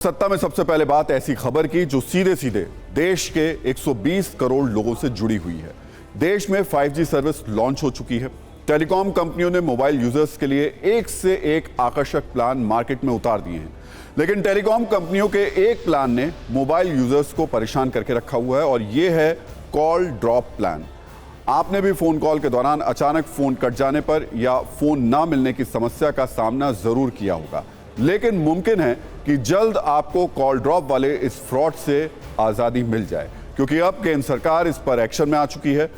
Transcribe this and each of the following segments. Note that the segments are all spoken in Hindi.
सत्ता में सबसे पहले बात ऐसी खबर की जो सीधे सीधे देश के 120 करोड़ लोगों से जुड़ी हुई है। देश में 5G सर्विस लॉन्च हो चुकी है। टेलीकॉम कंपनियों ने मोबाइल यूजर्स के लिए एक से एक आकर्षक प्लान मार्केट में उतार दिए हैं, लेकिन टेलीकॉम कंपनियों के एक प्लान ने मोबाइल यूजर्स को परेशान करके रखा हुआ है और यह है कॉल ड्रॉप प्लान। आपने भी फोन कॉल के दौरान अचानक फोन कट जाने पर या फोन ना मिलने की समस्या का सामना जरूर किया होगा, लेकिन मुमकिन है कि जल्द आपको कॉल ड्रॉप वाले इस फ्रॉड से आज़ादी मिल जाए, क्योंकि अब केंद्र सरकार इस पर एक्शन में आ चुकी है।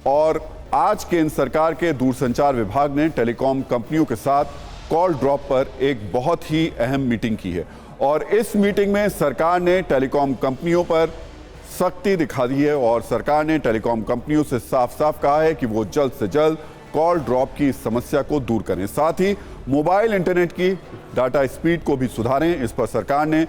और आज केंद्र सरकार के दूरसंचार विभाग ने टेलीकॉम कंपनियों के साथ कॉल ड्रॉप पर एक बहुत ही अहम मीटिंग की है और इस मीटिंग में सरकार ने टेलीकॉम कंपनियों पर सख्ती दिखा दी है और सरकार ने टेलीकॉम कंपनियों से साफ साफ कहा है कि वो जल्द से जल्द कॉल ड्रॉप की इस समस्या को दूर करें, साथ ही मोबाइल इंटरनेट की डाटा स्पीड को भी सुधारें। इस पर सरकार ने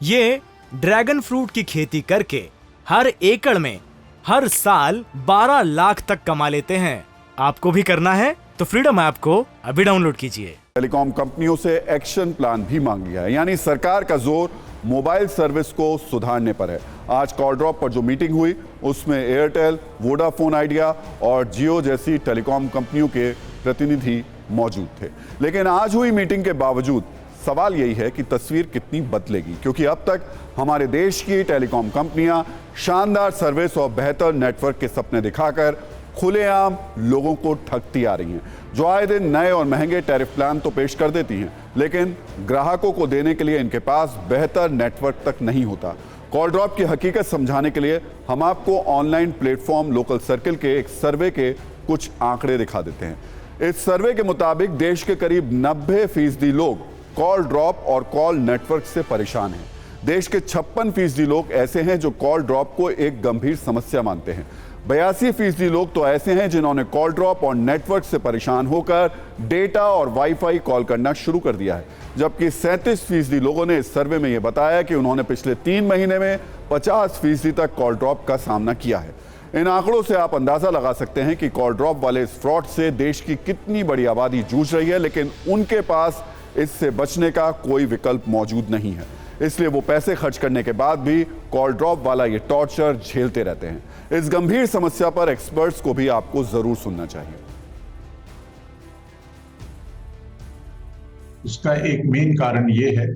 ये ड्रैगन फ्रूट की खेती करके हर एकड़ में हर साल 12 लाख तक कमा लेते हैं। आपको भी करना है तो फ्रीडम ऐप को अभी डाउनलोड कीजिए। टेलीकॉम कंपनियों से एक्शन प्लान भी मांग लिया है, यानी सरकार का जोर मोबाइल सर्विस को सुधारने पर है। आज कॉल ड्रॉप पर जो मीटिंग हुई उसमें एयरटेल, वोडाफोन आइडिया और जियो जैसी टेलीकॉम कंपनियों के प्रतिनिधि मौजूद थे। लेकिन आज हुई मीटिंग के बावजूद सवाल यही है कि तस्वीर कितनी बदलेगी, क्योंकि अब तक हमारे देश की टेलीकॉम कंपनियां शानदार सर्विस और बेहतर नेटवर्क के सपने दिखाकर खुलेआम लोगों को ठगती आ रही हैं, जो आए दिन नए और महंगे टैरिफ प्लान तो पेश कर देती हैं, लेकिन ग्राहकों को देने के लिए इनके पास बेहतर नेटवर्क तक नहीं होता। कॉल ड्रॉप की हकीकत समझाने के लिए हम आपको ऑनलाइन प्लेटफॉर्म लोकल सर्किल के एक सर्वे के कुछ आंकड़े दिखा देते हैं। इस सर्वे के मुताबिक देश के करीब 90% लोग कॉल ड्रॉप और कॉल नेटवर्क से परेशान हैं। देश के 56% लोग ऐसे हैं जो कॉल ड्रॉप को एक गंभीर समस्या मानते हैं। 82% लोग तो ऐसे हैं जिन्होंने कॉल ड्रॉप और नेटवर्क से परेशान होकर डेटा और वाईफाई कॉल करना शुरू कर दिया है, जबकि 37% लोगों ने इस सर्वे में यह बताया कि उन्होंने पिछले 3 महीने में 50% तक कॉल ड्रॉप का सामना किया है। इन आंकड़ों से आप अंदाजा लगा सकते हैं कि कॉल ड्रॉप वाले इस फ्रॉड से देश की कितनी बड़ी आबादी जूझ रही है, लेकिन उनके पास इससे बचने का कोई विकल्प मौजूद नहीं है। इसलिए वो पैसे खर्च करने के बाद भी कॉल ड्रॉप वाला ये टॉर्चर झेलते रहते हैं। इस गंभीर समस्या पर एक्सपर्ट्स को भी आपको जरूर सुनना चाहिए। उसका एक मेन कारण ये है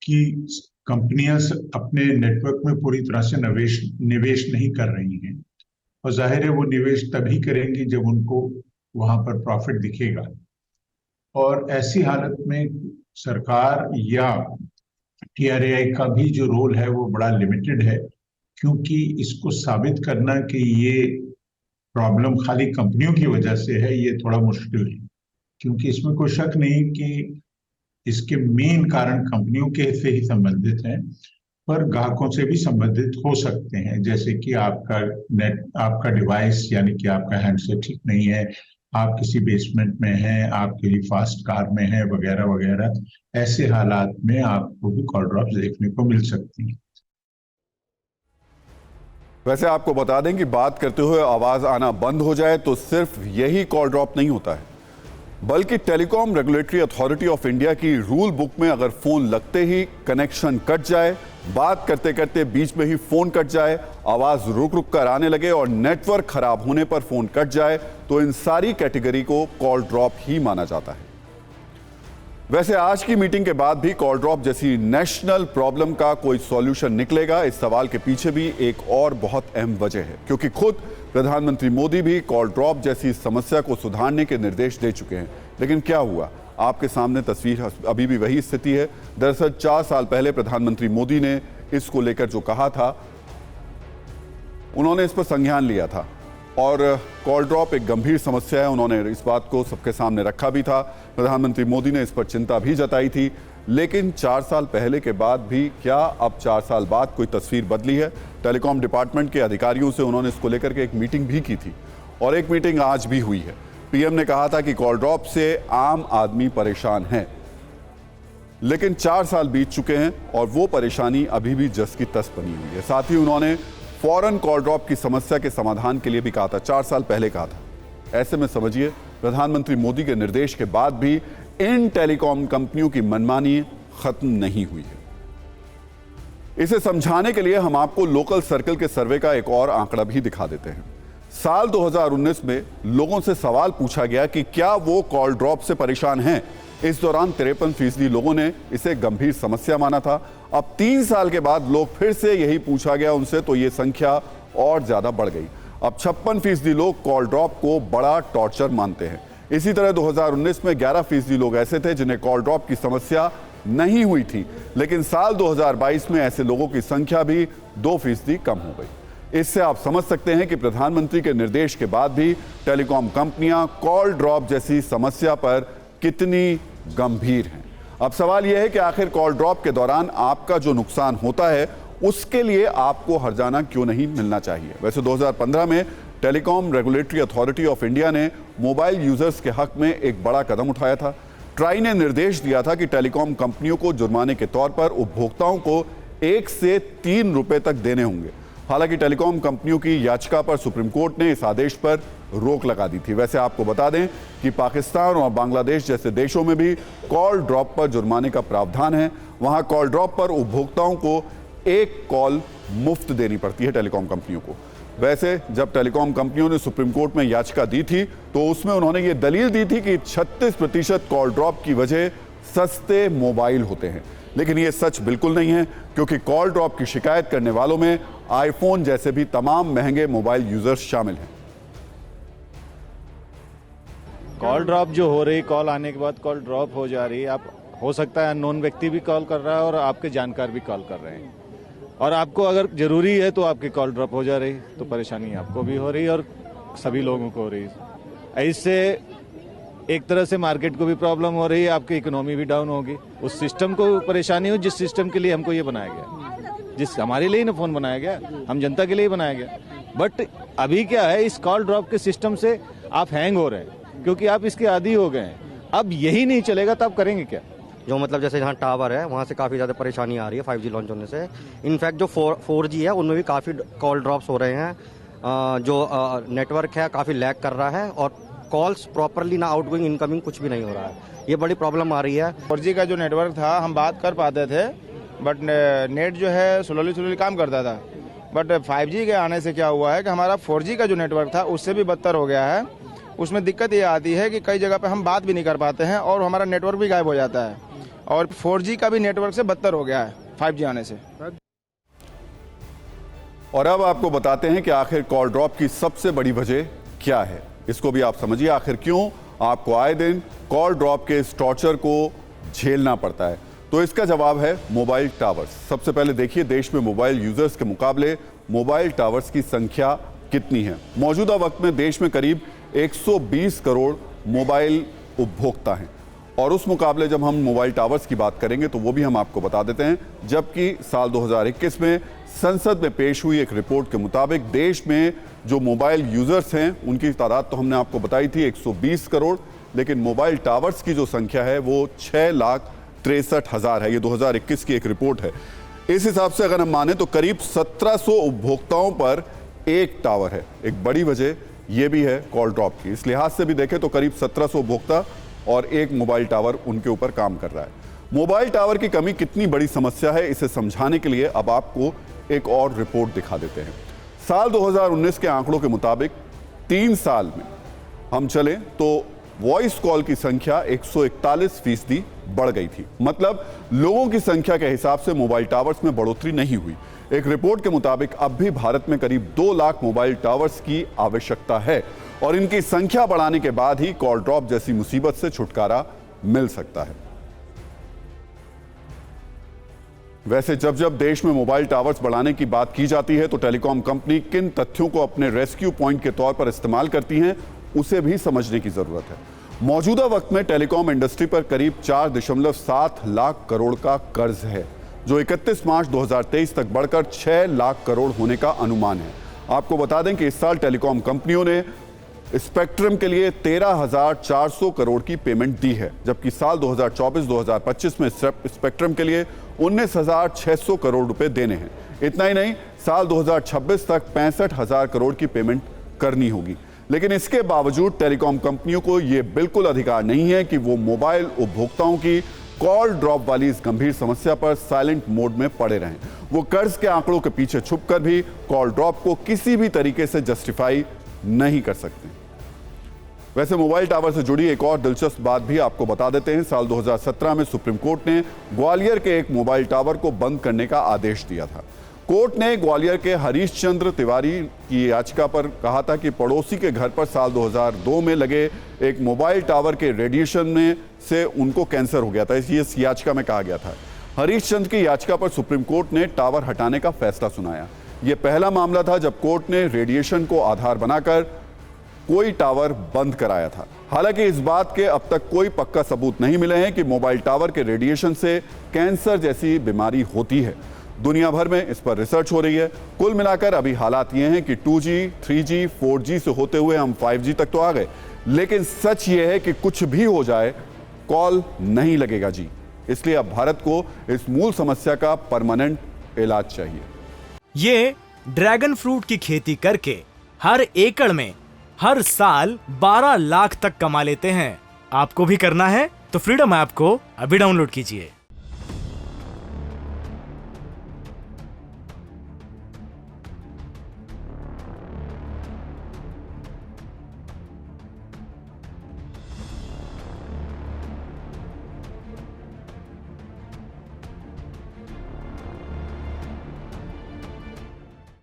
कि कंपनियां अपने नेटवर्क में पूरी तरह से निवेश नहीं कर रही हैं, और जाहिर है वो निवेश तभी करेंगी जब उनको वहां पर प्रॉफिट दिखेगा। और ऐसी हालत में सरकार या TRAI का भी जो रोल है वो बड़ा लिमिटेड है, क्योंकि इसको साबित करना कि ये प्रॉब्लम खाली कंपनियों की वजह से है ये थोड़ा मुश्किल है, क्योंकि इसमें कोई शक नहीं कि इसके मेन कारण कंपनियों के से ही संबंधित हैं, पर ग्राहकों से भी संबंधित हो सकते हैं, जैसे कि आपका डिवाइस यानी कि आपका हैंडसेट ठीक नहीं है, आप किसी बेसमेंट में हैं, आप किसी फास्ट कार में हैं, वगैरह वगैरह। ऐसे हालात में आपको भी कॉल ड्रॉप्स देखने को मिल सकती हैं। वैसे आपको बता दें कि बात करते हुए आवाज आना बंद हो जाए तो सिर्फ यही कॉल ड्रॉप नहीं होता है, बल्कि telecom regulatory authority of India की रूल बुक में अगर फोन लगते ही कनेक्शन कट जाए, बात करते करते बीच में ही फोन कट जाए, आवाज रुक रुक कर आने लगे और नेटवर्क खराब होने पर फोन कट जाए, तो इन सारी कैटेगरी को कॉल ड्रॉप ही माना जाता है। वैसे आज की मीटिंग के बाद भी कॉल ड्रॉप जैसी नेशनल प्रॉब्लम का कोई सॉल्यूशन निकलेगा, इस सवाल के पीछे भी एक और बहुत अहम वजह है, क्योंकि खुद प्रधानमंत्री मोदी भी कॉल ड्रॉप जैसी समस्या को सुधारने के निर्देश दे चुके हैं। लेकिन क्या हुआ? आपके सामने तस्वीर अभी भी वही स्थिति है। दरअसल 4 साल पहले प्रधानमंत्री मोदी ने इसको लेकर जो कहा था, उन्होंने इस पर संज्ञान लिया था और कॉल ड्रॉप एक गंभीर समस्या है, उन्होंने इस बात को सबके सामने रखा भी था। प्रधानमंत्री मोदी ने इस पर चिंता भी जताई थी। लेकिन 4 साल पहले के बाद भी क्या अब 4 साल बाद कोई तस्वीर बदली है? टेलीकॉम डिपार्टमेंट के अधिकारियों से उन्होंने इसको लेकर के एक मीटिंग भी की थी और एक मीटिंग आज भी हुई है। पीएम ने कहा था कि कॉल ड्रॉप से आम आदमी परेशान है, लेकिन 4 साल बीत चुके हैं और वो परेशानी अभी भी जस की तस बनी हुई है। साथ ही उन्होंने फौरन कॉल ड्रॉप की समस्या के समाधान के लिए भी कहा था, 4 साल पहले कहा था। ऐसे में समझिए प्रधानमंत्री मोदी के निर्देश के बाद भी इन टेलीकॉम कंपनियों की मनमानी खत्म नहीं हुई है। इसे समझाने के लिए हम आपको लोकल सर्कल के सर्वे का एक और आंकड़ा भी दिखा देते हैं। साल 2019 में लोगों से सवाल पूछा गया कि क्या वो कॉल ड्रॉप से परेशान हैं। इस दौरान 53% लोगों ने इसे गंभीर समस्या माना था। अब 3 साल के बाद लोग फिर से यही पूछा गया उनसे, तो ये संख्या और ज्यादा बढ़ गई। अब 56% लोग कॉल ड्रॉप को बड़ा टॉर्चर मानते हैं। इसी तरह 2019 में 11% लोग ऐसे थे जिन्हें कॉल ड्रॉप की समस्या नहीं हुई थी, लेकिन साल 2022 में ऐसे लोगों की संख्या भी 2% कम हो गई। इससे आप समझ सकते हैं कि प्रधानमंत्री के निर्देश के बाद भी टेलीकॉम कंपनियां कॉल ड्रॉप जैसी समस्या पर कितनी गंभीर हैं। अब सवाल यह है कि आखिर कॉल ड्रॉप के दौरान आपका जो नुकसान होता है उसके लिए आपको हर्जाना क्यों नहीं मिलना चाहिए। वैसे 2015 में telecom regulatory authority of India ने मोबाइल यूजर्स के हक में एक बड़ा कदम उठाया था। ट्राई ने निर्देश दिया था कि टेलीकॉम कंपनियों को जुर्माने के तौर पर उपभोक्ताओं को 1 से 3 रुपए तक देने होंगे। हालांकि टेलीकॉम कंपनियों की याचिका पर सुप्रीम कोर्ट ने इस आदेश पर रोक लगा दी थी। वैसे आपको बता दें कि पाकिस्तान और बांग्लादेश जैसे देशों में भी कॉल ड्रॉप पर जुर्माने का प्रावधान है। वहां कॉल ड्रॉप पर उपभोक्ताओं को 1 कॉल मुफ्त देनी पड़ती है टेलीकॉम कंपनियों को। वैसे जब टेलीकॉम कंपनियों ने सुप्रीम कोर्ट में याचिका दी थी तो उसमें उन्होंने ये दलील दी थी कि 36% कॉल ड्रॉप की वजह सस्ते मोबाइल होते हैं, लेकिन ये सच बिल्कुल नहीं है, क्योंकि कॉल ड्रॉप की शिकायत करने वालों में आईफोन जैसे भी तमाम महंगे मोबाइल यूजर्स शामिल हैं। कॉल ड्रॉप जो हो रही, कॉल आने के बाद कॉल ड्रॉप हो जा रही है, आप हो सकता है अननोन व्यक्ति भी कॉल कर रहा है और आपके जानकार भी कॉल कर रहे हैं, और आपको अगर जरूरी है तो आपकी कॉल ड्रॉप हो जा रही, तो परेशानी आपको भी हो रही और सभी लोगों को हो रही है। इससे एक तरह से मार्केट को भी प्रॉब्लम हो रही है, आपकी इकोनॉमी भी डाउन होगी। उस सिस्टम को परेशानी हो जिस सिस्टम के लिए हमको ये बनाया गया, जिस हमारे लिए ना फोन बनाया गया, हम जनता के लिए बनाया गया। बट अभी क्या है, इस कॉल ड्रॉप के सिस्टम से आप हैंग हो रहे हैं क्योंकि आप इसके आदी हो गए हैं। अब यही नहीं चलेगा तो आप करेंगे क्या? जो मतलब जैसे जहाँ टावर है वहाँ से काफ़ी ज़्यादा परेशानी आ रही है 5G लॉन्च होने से। इनफैक्ट जो 4G है उनमें भी काफ़ी कॉल ड्रॉप्स हो रहे हैं। जो नेटवर्क है काफ़ी लैग कर रहा है और कॉल्स प्रॉपरली ना आउटगोइंग इनकमिंग कुछ भी नहीं हो रहा है। ये बड़ी प्रॉब्लम आ रही है। 4G का जो नेटवर्क था हम बात कर पाते थे, बट नेट जो है स्लोली काम करता था। बट 5G के आने से क्या हुआ है कि हमारा 4G का जो नेटवर्क था उससे भी बदतर हो गया है। उसमें दिक्कत ये आती है कि कई जगह पे हम बात भी नहीं कर पाते हैं और हमारा नेटवर्क भी गायब हो जाता है, और 4G का भी नेटवर्क से बदतर हो गया है 5G आने से। और अब आपको बताते हैं कि आखिर कॉल ड्रॉप की सबसे बड़ी वजह क्या है। इसको भी आप समझिए, आखिर क्यों आपको आए दिन कॉल ड्रॉप के इस टॉर्चर को झेलना पड़ता है। तो इसका जवाब है मोबाइल टावर्स। सबसे पहले देखिए देश में मोबाइल यूजर्स के मुकाबले मोबाइल टावर्स की संख्या कितनी है। मौजूदा वक्त में देश में करीब 120 करोड़ मोबाइल उपभोक्ता हैं, और उस मुकाबले जब हम मोबाइल टावर्स की बात करेंगे तो वो भी हम आपको बता देते हैं। जबकि साल 2021 में संसद में पेश हुई एक रिपोर्ट के मुताबिक देश में जो मोबाइल यूजर्स हैं उनकी तादाद तो हमने आपको बताई थी 120 करोड़, लेकिन मोबाइल टावर्स की जो संख्या है वो 6,63,000 है। ये 2021 की एक रिपोर्ट है। इस हिसाब से अगर हम माने तो करीब 1700 उपभोक्ताओं पर एक टावर है। एक बड़ी वजह यह भी है कॉल ड्रॉप की। इस लिहाज से भी देखें तो करीब 1700 उपभोक्ता और एक मोबाइल टावर उनके ऊपर काम कर रहा है। मोबाइल टावर की कमी कितनी बड़ी समस्या है, इसे समझाने के लिए अब आपको एक और रिपोर्ट दिखा देते हैं। साल 2019 के आंकड़ों के मुताबिक 3 साल में हम चलें तो वॉइस कॉल की संख्या 141% बढ़ गई थी। मतलब लोगों की संख्या के हिसाब से मोबाइल टावर्स में बढ़ोतरी नहीं हुई। एक रिपोर्ट के मुताबिक अब भी भारत में करीब 2 लाख मोबाइल टावर्स की आवश्यकता है, और इनकी संख्या बढ़ाने के बाद ही कॉल ड्रॉप जैसी मुसीबत से छुटकारा मिल सकता है। वैसे जब जब देश में मोबाइल टावर्स बढ़ाने की बात की जाती है तो टेलीकॉम कंपनी किन तथ्यों को अपने रेस्क्यू पॉइंट के तौर पर इस्तेमाल करती हैं उसे भी समझने की जरूरत है। मौजूदा वक्त में टेलीकॉम इंडस्ट्री पर करीब 4.7 लाख करोड़ का कर्ज है, जो 31 मार्च 2023 तक बढ़कर 6 लाख करोड़ होने का अनुमान है। आपको बता दें कि इस साल टेलीकॉम कंपनियों ने स्पेक्ट्रम के लिए 13,400 करोड़ की पेमेंट दी है, जबकि साल 2024-2025 में स्पेक्ट्रम के लिए 19,600 करोड़ रुपए देने हैं। इतना ही नहीं, साल 2026 तक 65,000 करोड़ की पेमेंट करनी होगी। लेकिन इसके बावजूद टेलीकॉम कंपनियों को यह बिल्कुल अधिकार नहीं है कि वो मोबाइल उपभोक्ताओं की कॉल ड्रॉप वाली इस गंभीर समस्या पर साइलेंट मोड में पड़े रहें। वो कर्ज के आंकड़ों के पीछे छुपकर भी कॉल ड्रॉप को किसी भी तरीके से जस्टिफाई नहीं कर सकते। वैसे मोबाइल टावर से जुड़ी एक और दिलचस्प बात भी आपको बता देते हैं। साल 2017 में सुप्रीम कोर्ट ने ग्वालियर के एक मोबाइल टावर को बंद करने का आदेश दिया था। कोर्ट ने ग्वालियर के हरीश चंद्र तिवारी की याचिका पर कहा था कि पड़ोसी के घर पर साल 2002 में लगे एक मोबाइल टावर के रेडिएशन में से उनको कैंसर हो गया था। इस याचिका में कहा गया था। हरीश चंद्र की याचिका पर सुप्रीम कोर्ट ने टावर हटाने का फैसला सुनाया। यह पहला मामला था जब कोर्ट ने रेडिएशन को आधार बनाकर कोई टावर बंद कराया था। हालांकि इस बात के अब तक कोई पक्का सबूत नहीं मिले हैं कि मोबाइल टावर के रेडिएशन से कैंसर जैसी बीमारी होती है। दुनिया भर में इस पर रिसर्च हो रही है। कुल मिलाकर अभी हालात ये हैं कि 2G, 3G, 4G से होते हुए हम 5G तक तो आ गए, लेकिन सच ये है कि कुछ भी हो जाए कॉल नहीं लगेगा जी। इसलिए अब भारत को इस मूल समस्या का परमानेंट इलाज चाहिए। ये ड्रैगन फ्रूट की खेती करके हर एकड़ में हर साल 12 लाख तक कमा लेते हैं। आपको भी करना है तो फ्रीडम ऐप को अभी डाउनलोड कीजिए।